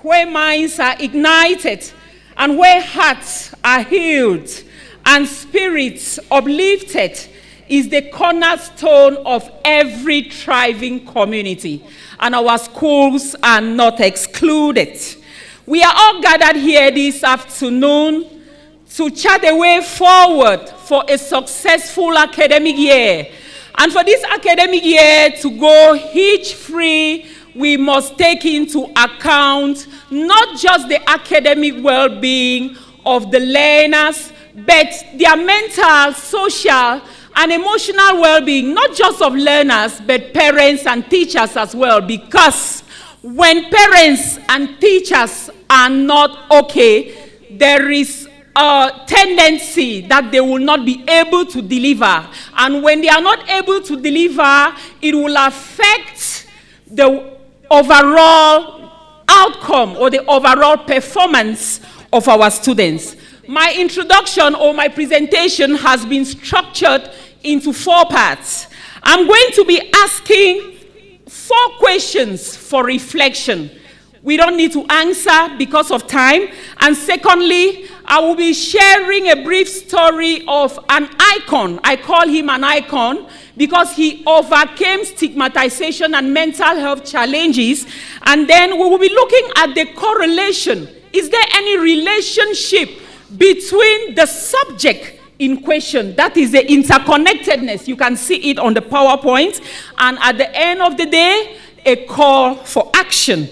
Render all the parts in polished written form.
where minds are ignited and where hearts are healed and spirits uplifted is the cornerstone of every thriving community, and our schools are not excluded. We are all gathered here this afternoon to chart a way forward for a successful academic year. And for this academic year to go hitch-free, we must take into account not just the academic well-being of the learners, but their mental, social, and emotional well-being, not just of learners, but parents and teachers as well. Because when parents and teachers are not okay, there is a tendency that they will not be able to deliver. And when they are not able to deliver, it will affect the overall outcome or the overall performance of our students. My introduction or my presentation has been structured into 4 parts. I'm going to be asking 4 questions for reflection. We don't need to answer because of time. And secondly, I will be sharing a brief story of an icon. I call him an icon because he overcame stigmatization and mental health challenges. And then we will be looking at the correlation. Is there any relationship between the subject in question, that is the interconnectedness? You can see it on the PowerPoint. And at the end of the day, a call for action.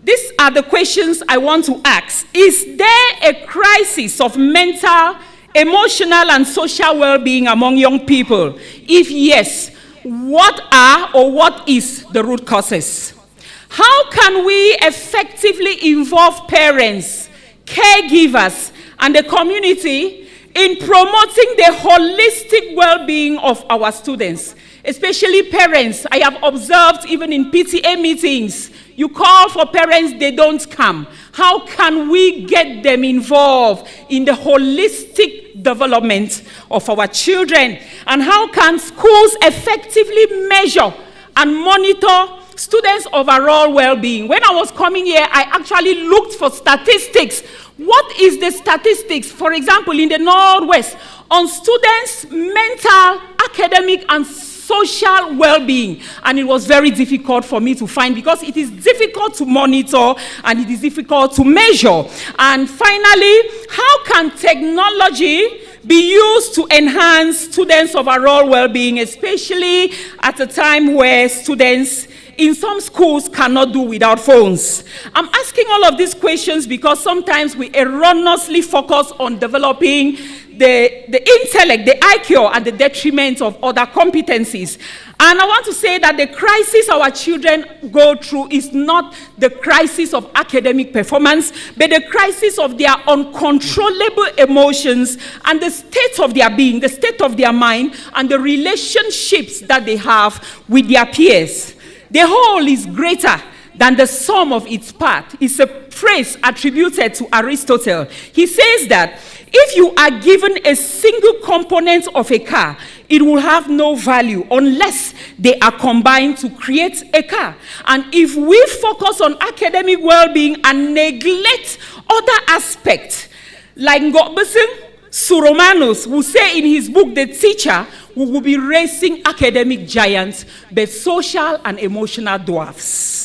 These are the questions I want to ask. Is there a crisis of mental, emotional, and social well-being among young people? If yes, what are or what is the root causes? How can we effectively involve parents, caregivers, and the community in promoting the holistic well-being of our students, especially parents? I have observed even in PTA meetings, you call for parents, they don't come. How can we get them involved in the holistic development of our children? And how can schools effectively measure and monitor students' overall well-being? When I was coming here, I actually looked for statistics. What is the statistics, for example, in the Northwest, on students' mental, academic, and social well-being? And it was very difficult for me to find because it is difficult to monitor and it is difficult to measure. And finally, how can technology be used to enhance students' overall well-being, especially at a time where students in some schools cannot do without phones? I'm asking all of these questions because sometimes we erroneously focus on developing the intellect, the IQ, at the detriment of other competencies. And I want to say that the crisis our children go through is not the crisis of academic performance, but the crisis of their uncontrollable emotions and the state of their being, the state of their mind, and the relationships that they have with their peers. The whole is greater than the sum of its part. It's a phrase attributed to Aristotle. He says that if you are given a single component of a car, it will have no value unless they are combined to create a car. And if we focus on academic well-being and neglect other aspects, like Ngobesen Suromanos will say in his book, The Teacher, we will be raising academic giants, but social and emotional dwarfs.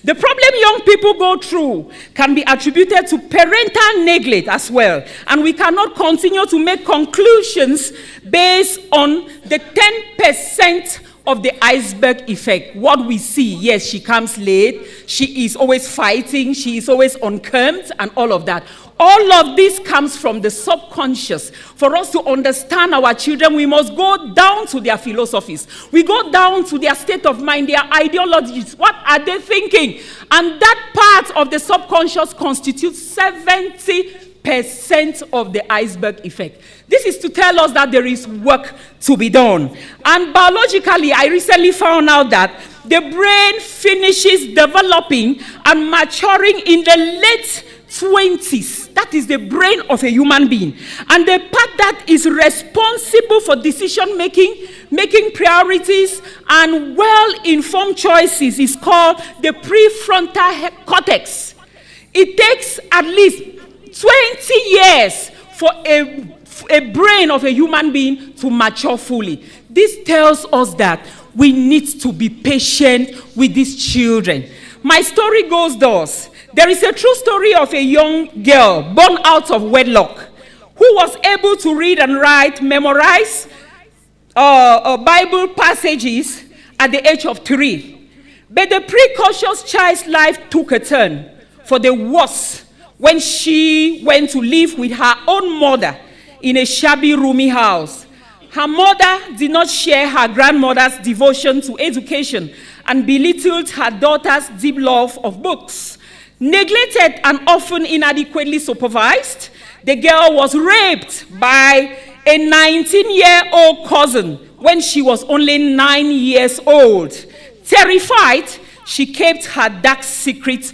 The problem young people go through can be attributed to parental neglect as well. And we cannot continue to make conclusions based on the 10% of the iceberg effect. What we see, yes, she comes late, she is always fighting, she is always unkempt, and all of that. All of this comes from the subconscious. For us to understand our children, we must go down to their philosophies. We go down to their state of mind, their ideologies. What are they thinking? And that part of the subconscious constitutes 70% of the iceberg effect. This is to tell us that there is work to be done. And biologically, I recently found out that the brain finishes developing and maturing in the late 20s. That is the brain of a human being. And the part that is responsible for decision making priorities, and well-informed choices is called the prefrontal cortex. It takes at least 20 years for a brain of a human being to mature fully. This tells us that we need to be patient with these children. My story goes thus. There is a true story of a young girl born out of wedlock who was able to read and write, memorize Bible passages at the age of 3. But the precocious child's life took a turn for the worse when she went to live with her own mother in a shabby, roomy house. Her mother did not share her grandmother's devotion to education and belittled her daughter's deep love of books. Neglected and often inadequately supervised, the girl was raped by a 19-year-old cousin when she was only 9 years old. Terrified, she kept her dark secret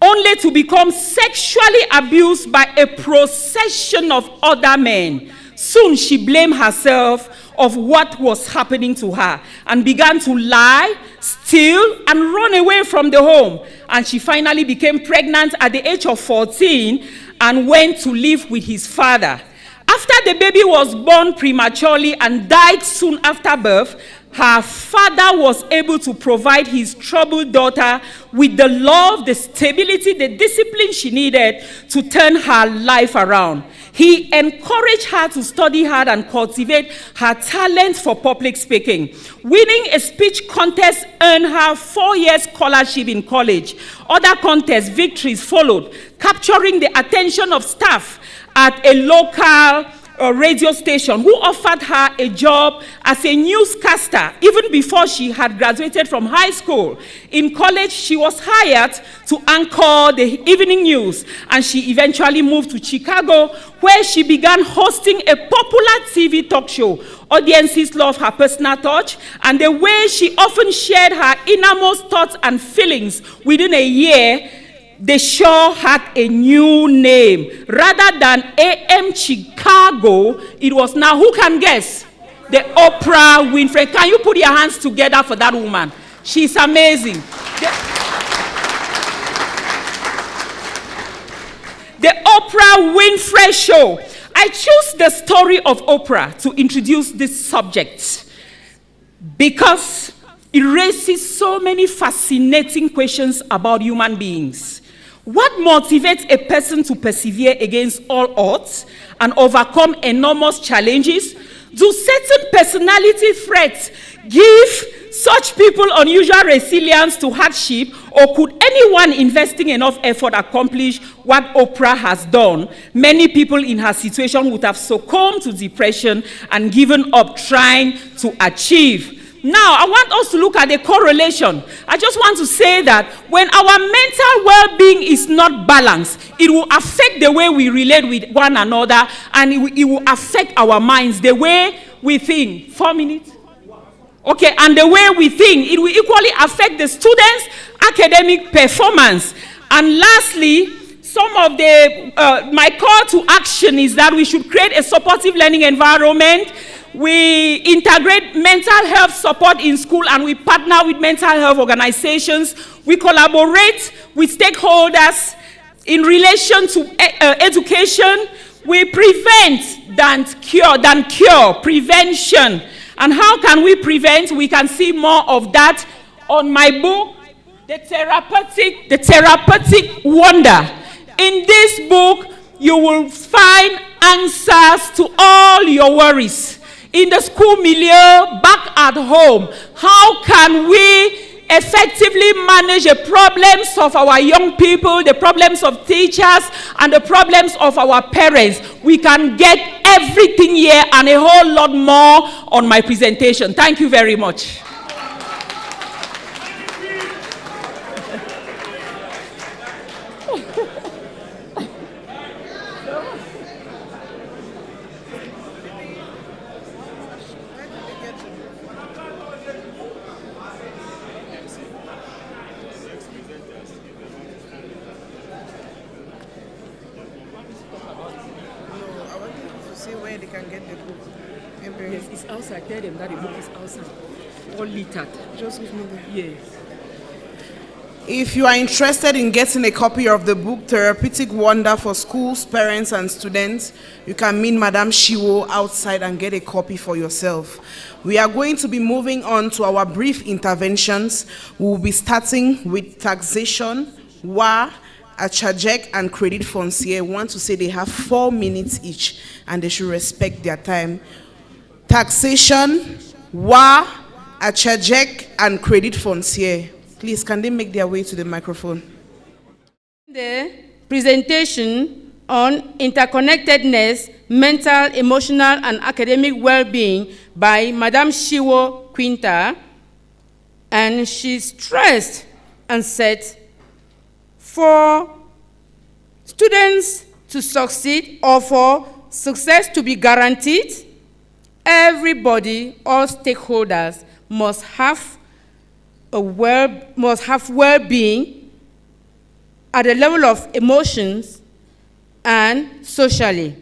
only to become sexually abused by a procession of other men. Soon she blamed herself of what was happening to her and began to lie, steal, and run away from the home. And she finally became pregnant at the age of 14 and went to live with his father. After the baby was born prematurely and died soon after birth, her father was able to provide his troubled daughter with the love, the stability, the discipline she needed to turn her life around. He encouraged her to study hard and cultivate her talent for public speaking. Winning a speech contest earned her 4-year scholarship in college. Other contest victories followed, capturing the attention of staff at a local radio station who offered her a job as a newscaster even before she had graduated from high school. In college, she was hired to anchor the evening news, and she eventually moved to Chicago, where she began hosting a popular TV talk show. Audiences loved her personal touch and the way she often shared her innermost thoughts and feelings. Within a year, the show had a new name. Rather than AM Chicago, it was now, who can guess? The Oprah Winfrey. Can you put your hands together for that woman? She's amazing. The Oprah Winfrey Show. I chose the story of Oprah to introduce this subject because it raises so many fascinating questions about human beings. What motivates a person to persevere against all odds and overcome enormous challenges? Do certain personality traits give such people unusual resilience to hardship, or could anyone investing enough effort accomplish what Oprah has done? Many people in her situation would have succumbed to depression and given up trying to achieve. Now, I want us to look at the correlation. I just want to say that when our mental well-being is not balanced, it will affect the way we relate with one another, and it will affect our minds, the way we think. 4 minutes? Okay, and the way we think, it will equally affect the students' academic performance. And lastly, some of my call to action is that we should create a supportive learning environment. We integrate mental health support in school, and we partner with mental health organizations. We collaborate with stakeholders in relation to education. We prevent than cure, prevention. And how can we prevent? We can see more of that on my book, The Therapeutic Wonder. In this book, you will find answers to all your worries. In the school milieu, back at home, how can we effectively manage the problems of our young people, the problems of teachers, and the problems of our parents? We can get everything here and a whole lot more on my presentation. Thank you very much. Yes, it's outside. Tell them that the book is outside. All littered. Just give me the... Yes. If you are interested in getting a copy of the book, Therapeutic Wonder for schools, parents, and students, you can meet Madam Shiwo outside and get a copy for yourself. We are going to be moving on to our brief interventions. We will be starting with taxation, WA, Achajek, and credit foncier. We want to say they have 4 minutes each, and they should respect their time. Taxation, WA, Achajek, and credit foncier. Please, can they make their way to the microphone? The presentation on interconnectedness, mental, emotional, and academic well-being by Madame Shiwo Quinta, and she stressed and said, for students to succeed or for success to be guaranteed, everybody, all stakeholders, must have well-being at the level of emotions and socially.